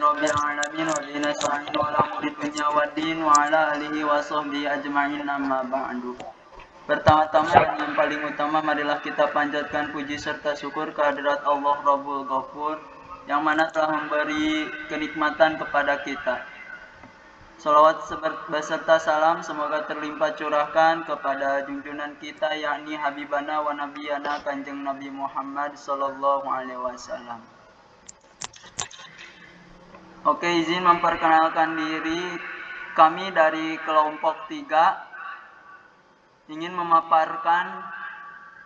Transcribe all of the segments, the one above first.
rabbil alamin wa bihi nasta'in wa ala umuri dunya waddin wa ala alihi wa sahbihi ajma'in amma ba'du. Pertama-tama yang paling utama, marilah kita panjatkan puji serta syukur kehadirat Allah Rabbul Ghafur yang mana telah memberi kenikmatan kepada kita. Salawat beserta salam semoga terlimpah curahkan kepada junjungan kita, yakni Habibana wa Nabiyana Kanjeng Nabi Muhammad Sallallahu Alaihi Wasallam. Oke, izin memperkenalkan diri. Kami dari kelompok 3 ingin memaparkan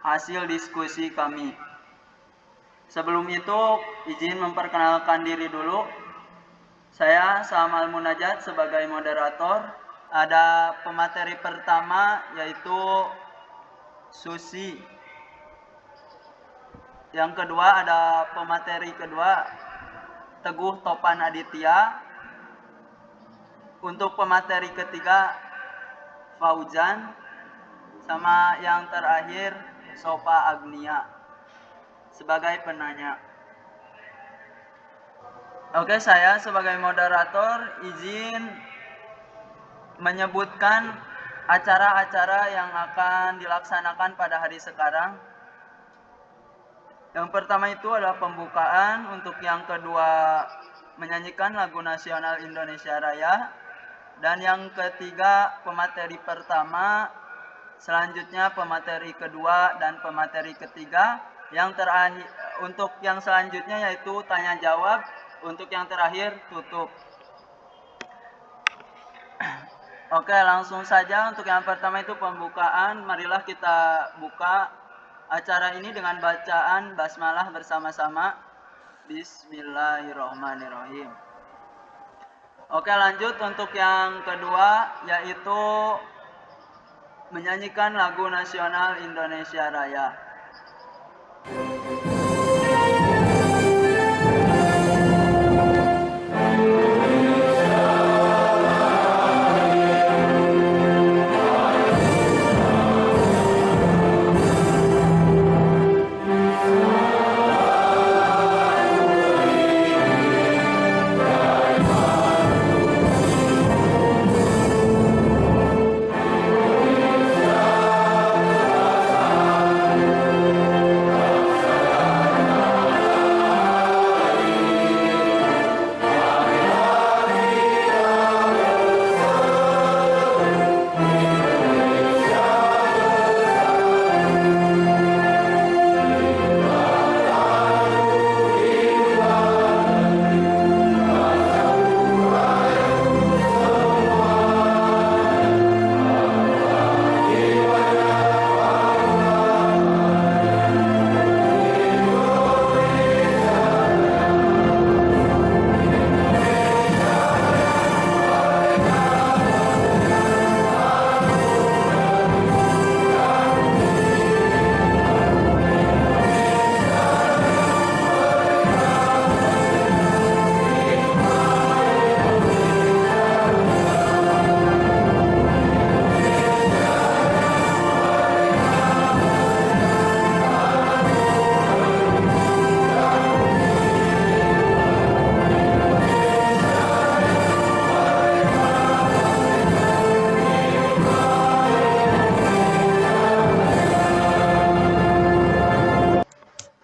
hasil diskusi kami. Sebelum itu, izin memperkenalkan diri dulu. Saya Samal Munajat sebagai moderator. Ada pemateri pertama yaitu Susi. Yang kedua ada pemateri kedua Teguh Topan Aditya. Untuk pemateri ketiga Fauzan. Sama yang terakhir Sofa Agnia sebagai penanya. Oke, saya sebagai moderator izin menyebutkan acara-acara yang akan dilaksanakan pada hari sekarang. Yang pertama itu adalah pembukaan, untuk yang kedua menyanyikan lagu nasional Indonesia Raya, dan yang ketiga pemateri pertama, selanjutnya pemateri kedua dan pemateri ketiga. Yang terakhir, untuk yang selanjutnya yaitu tanya jawab. Untuk yang terakhir tutup. Oke, langsung saja. Untuk yang pertama itu pembukaan. Marilah kita buka acara ini dengan bacaan basmalah bersama-sama. Bismillahirrahmanirrahim. Oke, lanjut untuk yang kedua yaitu menyanyikan lagu nasional Indonesia Raya.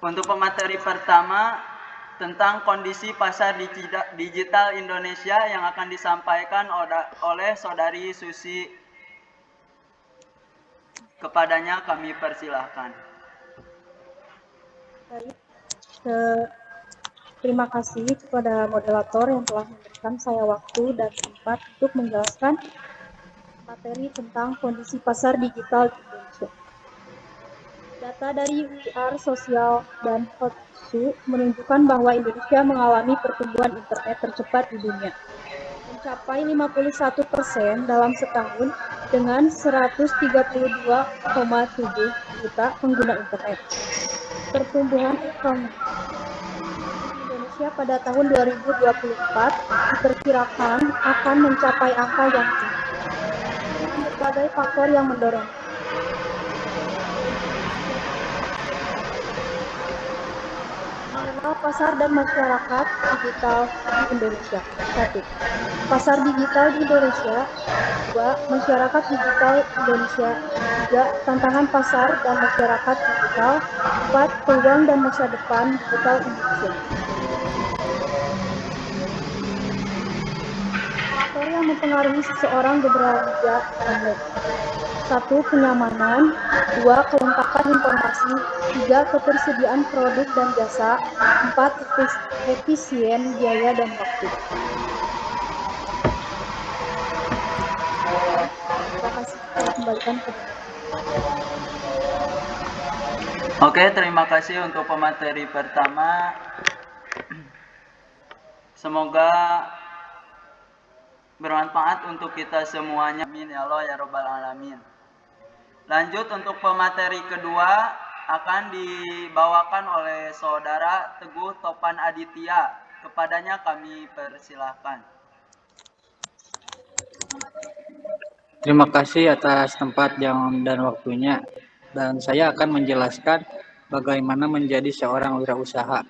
Untuk pemateri pertama tentang kondisi pasar digital Indonesia yang akan disampaikan oleh Saudari Susi. Kepadanya kami persilahkan. Baik, terima kasih kepada moderator yang telah memberikan saya waktu dan tempat untuk menjelaskan materi tentang kondisi pasar digital di Indonesia. Data dari UIR Sosial dan Hotsu menunjukkan bahwa Indonesia mengalami pertumbuhan internet tercepat di dunia, mencapai 51% dalam setahun dengan 132,7 juta pengguna internet. Pertumbuhan ekonomi Indonesia pada tahun 2024 diperkirakan akan mencapai angka yang tinggi dengan berbagai faktor yang mendorong. Pasar dan masyarakat digital di Indonesia. 1. Pasar digital di Indonesia. 2. Masyarakat digital Indonesia. 3. Tantangan pasar dan masyarakat digital. 4. Peluang dan masa depan digital Indonesia. Faktor yang mempengaruhi seseorang berbelanja online. 1. Kenyamanan. 2. Kelengkapan informasi. 3. Ketersediaan produk dan jasa. 4. Efisien biaya dan waktu. Terima kasih. Saya kembalikan ke Oke, terima kasih untuk pemateri pertama. Semoga bermanfaat untuk kita semuanya. Amin ya Allah ya Rabbal Alamin. Lanjut untuk pemateri kedua akan dibawakan oleh Saudara Teguh Topan Aditya. Kepadanya kami persilahkan. Terima kasih atas tempat, jam, dan waktunya. Dan saya akan menjelaskan bagaimana menjadi seorang wirausaha.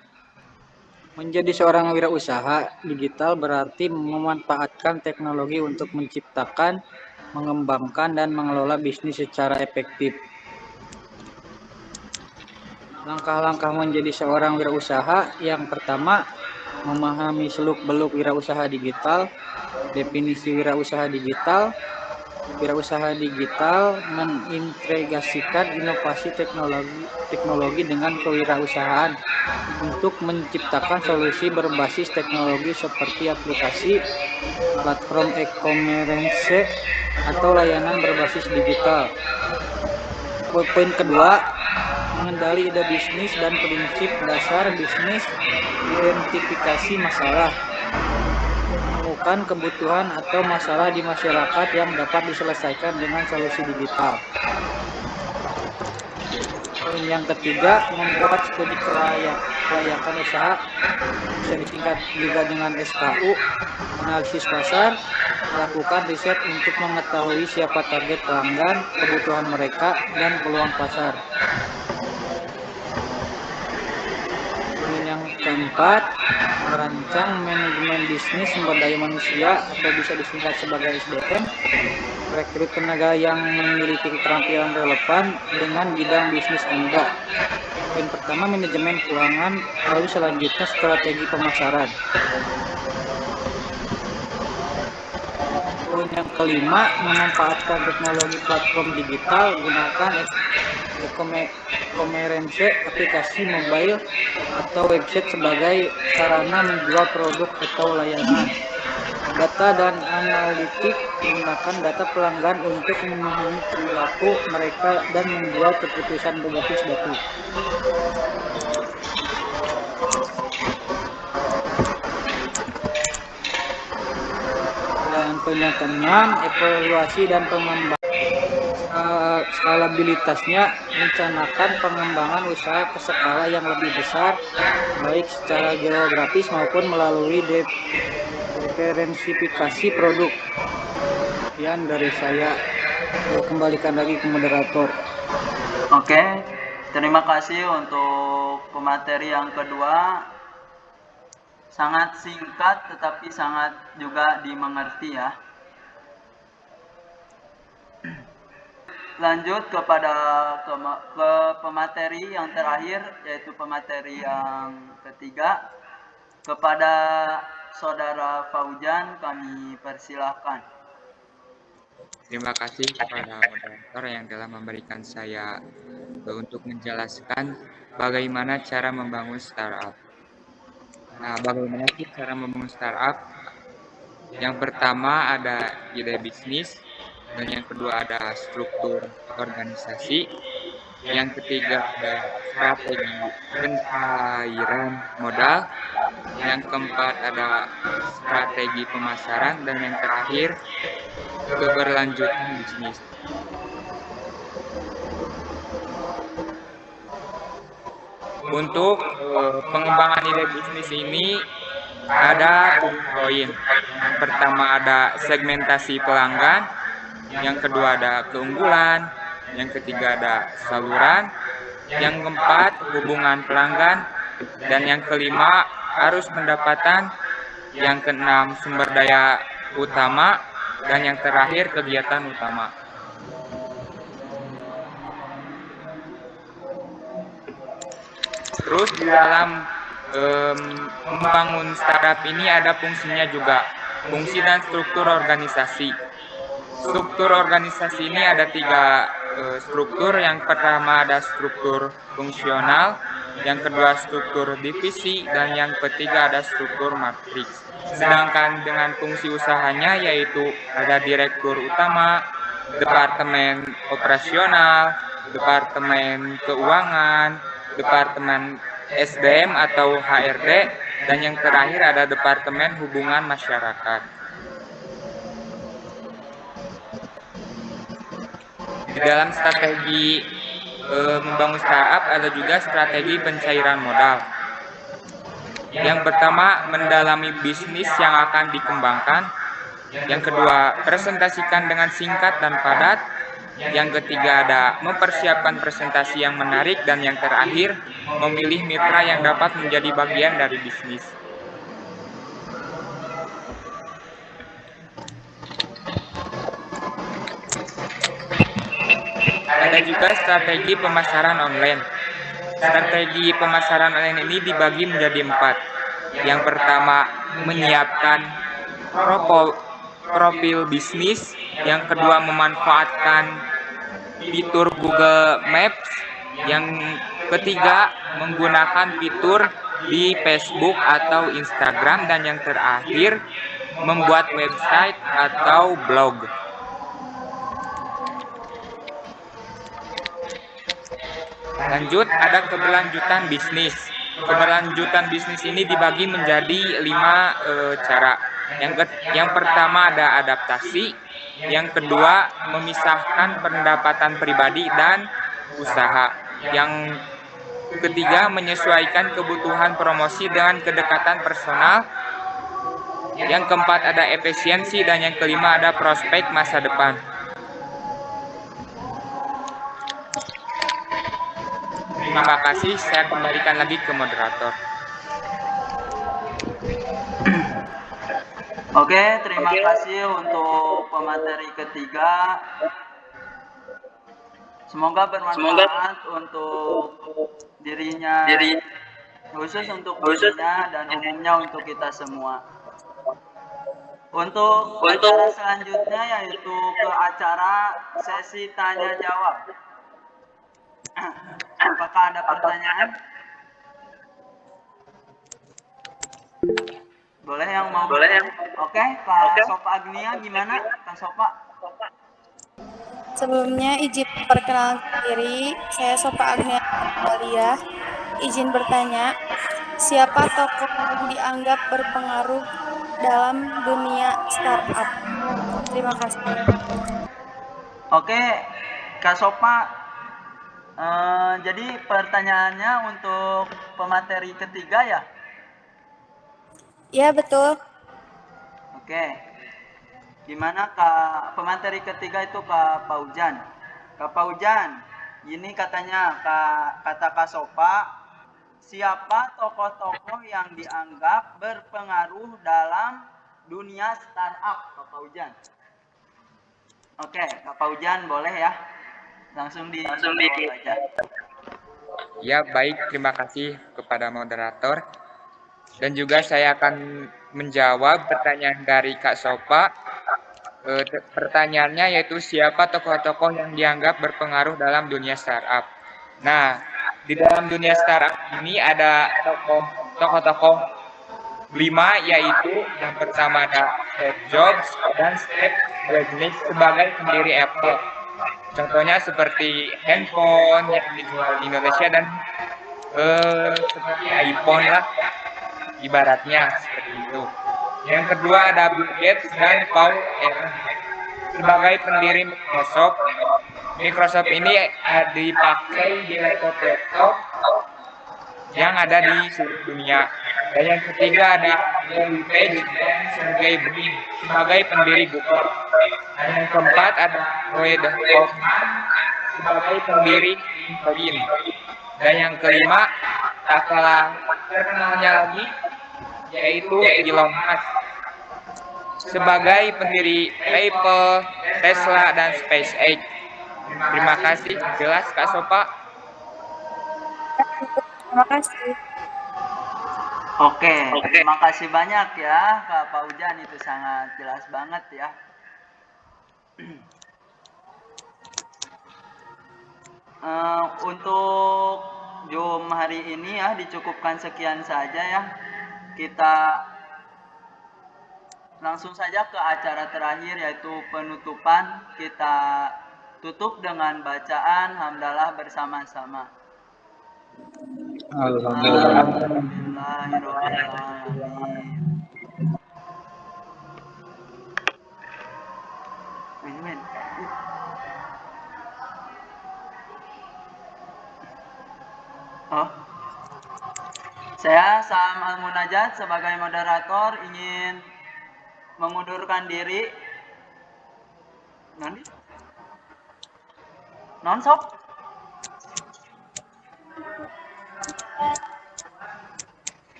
Menjadi seorang wirausaha digital berarti memanfaatkan teknologi untuk menciptakan, mengembangkan, dan mengelola bisnis secara efektif. Langkah-langkah menjadi seorang wirausaha: yang pertama, memahami seluk-beluk wirausaha digital. Definisi wirausaha digital: wirausaha digital mengintegrasikan inovasi teknologi dengan kewirausahaan untuk menciptakan solusi berbasis teknologi seperti aplikasi, platform e-commerce, atau layanan berbasis digital. Poin kedua, mengenali ide bisnis dan prinsip dasar bisnis. Identifikasi masalah, menemukan kebutuhan atau masalah di masyarakat yang dapat diselesaikan dengan solusi digital. Poin yang ketiga, membuat studi kelayakan usaha, bisa disingkat juga dengan SKU, analisis pasar, melakukan riset untuk mengetahui siapa target pelanggan, kebutuhan mereka, dan peluang pasar. Poin yang keempat, merancang manajemen bisnis sumber daya manusia atau bisa disingkat sebagai SDM, rekrut tenaga yang memiliki keterampilan relevan dengan bidang bisnis Anda. Poin pertama, manajemen keuangan, lalu selanjutnya strategi pemasaran. Poin yang kelima, memanfaatkan teknologi platform digital, gunakan e-commerce, aplikasi mobile, atau website sebagai sarana menjual produk atau layanan. Data dan analitik, menggunakan data pelanggan untuk memahami perilaku mereka dan membuat keputusan berbasis data. Dan poin yang keenam, evaluasi dan pengembangan. Skalabilitasnya, rencanakan pengembangan usaha ke skala yang lebih besar, baik secara geografis maupun melalui diferensifikasi produk. Sekian dari saya. Kembalikan lagi ke moderator. Oke, terima kasih untuk pemateri yang kedua. Sangat singkat tetapi sangat juga dimengerti ya. Lanjut kepada ke pemateri yang terakhir, yaitu pemateri yang ketiga. Kepada Saudara Faujan kami persilahkan. Terima kasih kepada moderator yang telah memberikan saya untuk menjelaskan bagaimana cara membangun startup. Nah, bagaimana sih cara membangun startup? Yang pertama ada ide bisnis, dan yang kedua ada struktur organisasi, yang ketiga ada strategi pencairan modal, yang keempat ada strategi pemasaran, dan yang terakhir keberlanjutan bisnis. Untuk pengembangan ide bisnis ini ada 7 poin. Yang pertama ada segmentasi pelanggan, yang kedua ada keunggulan, yang ketiga ada saluran, yang keempat hubungan pelanggan, Dan yang kelima, arus pendapatan. Yang keenam, sumber daya utama. Dan yang terakhir, kegiatan utama. Terus di dalam membangun startup ini ada fungsinya juga, fungsi dan struktur organisasi. Struktur organisasi ini ada tiga struktur. Yang pertama ada struktur fungsional, yang kedua struktur divisi, dan yang ketiga ada struktur matriks. Sedangkan dengan fungsi usahanya yaitu ada direktur utama, departemen operasional, departemen keuangan, departemen SDM atau HRD, dan yang terakhir ada departemen hubungan masyarakat. Di dalam strategi membangun startup ada juga strategi pencairan modal. Yang pertama, mendalami bisnis yang akan dikembangkan. Yang kedua, presentasikan dengan singkat dan padat. Yang ketiga ada mempersiapkan presentasi yang menarik. Dan yang terakhir, memilih mitra yang dapat menjadi bagian dari bisnis. Ada juga strategi pemasaran online. Strategi pemasaran online ini dibagi menjadi 4. Yang pertama, menyiapkan profil bisnis. Yang kedua, memanfaatkan fitur Google Maps. Yang ketiga, menggunakan fitur di Facebook atau Instagram. Dan yang terakhir, membuat website atau blog. Lanjut, ada keberlanjutan bisnis. Keberlanjutan bisnis ini dibagi menjadi 5 cara. Yang pertama ada adaptasi. Yang kedua, memisahkan pendapatan pribadi dan usaha. Yang ketiga, menyesuaikan kebutuhan promosi dengan kedekatan personal. Yang keempat ada efisiensi, dan yang kelima ada prospek masa depan. Terima kasih, saya kembalikan lagi ke moderator. Oke, terima kasih untuk pemateri ketiga. Semoga bermanfaat untuk dirinya, khusus untuk dirinya dan umumnya untuk kita semua. Untuk acara selanjutnya yaitu ke acara sesi tanya jawab. Apakah ada pertanyaan? Boleh yang mau? Boleh. Oke, Kak Sopa Agnia gimana? Kak Sopa? Sebelumnya izin perkenalan diri, saya Sopa Agnia Amalia. Izin bertanya, siapa tokoh yang dianggap berpengaruh dalam dunia startup? Terima kasih. Oke, Kak Sopa. Jadi pertanyaannya untuk pemateri ketiga ya? Ya, betul. Oke. Gimana Kak pemateri ketiga itu Kak Paujan? Kak Paujan, ini katanya kata Kak Sopa, siapa tokoh-tokoh yang dianggap berpengaruh dalam dunia startup, Kak Paujan? Oke, Kak Paujan boleh ya? Langsung di aja. Ya, baik, terima kasih kepada moderator. Dan juga saya akan menjawab pertanyaan dari Kak Sopa. Pertanyaannya yaitu siapa tokoh-tokoh yang dianggap berpengaruh dalam dunia startup. Nah, di dalam dunia startup ini ada tokoh-tokoh 5, yaitu yang pertama ada Steve Jobs dan Steve Wozniak sebagai pendiri Apple. Contohnya seperti handphone yang dijual di Indonesia dan seperti iPhone lah, ibaratnya seperti itu. Yang kedua ada Bill Gates dan Paul Allen sebagai pendiri Microsoft. Microsoft ini dipakai di laptop yang ada di seluruh dunia. Dan yang ketiga ada Larry Page dan Sergey Brin sebagai pendiri Google. Dan yang keempat ada Reid Hoffman sebagai pendiri LinkedIn. Dan yang kelima tak kalah terkenalnya lagi yaitu Elon Musk sebagai pendiri PayPal, Tesla, dan SpaceX. Terima kasih. Jelas Kak Sopa? Terima kasih. Oke, terima kasih banyak ya Kak Paujan, itu sangat jelas banget ya. Untuk Zoom hari ini ya dicukupkan sekian saja ya. Kita langsung saja ke acara terakhir yaitu penutupan. Kita tutup dengan bacaan hamdalah bersama-sama. Alhamdulillah. Alhamdulillahirrahmanirrahim. Win. Oh. Saya Sam Al-Munajat sebagai moderator ingin mengundurkan diri. Nanti? Non-stop?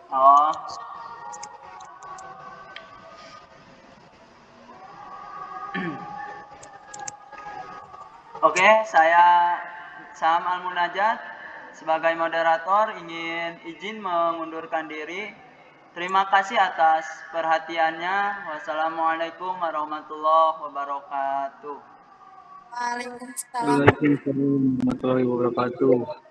Oh. Oke, saya Sam Al-Munajat sebagai moderator ingin izin mengundurkan diri. Terima kasih atas perhatiannya. Wassalamualaikum warahmatullahi wabarakatuh. Waalaikumsalam. Waalaikumsalam warahmatullahi wabarakatuh.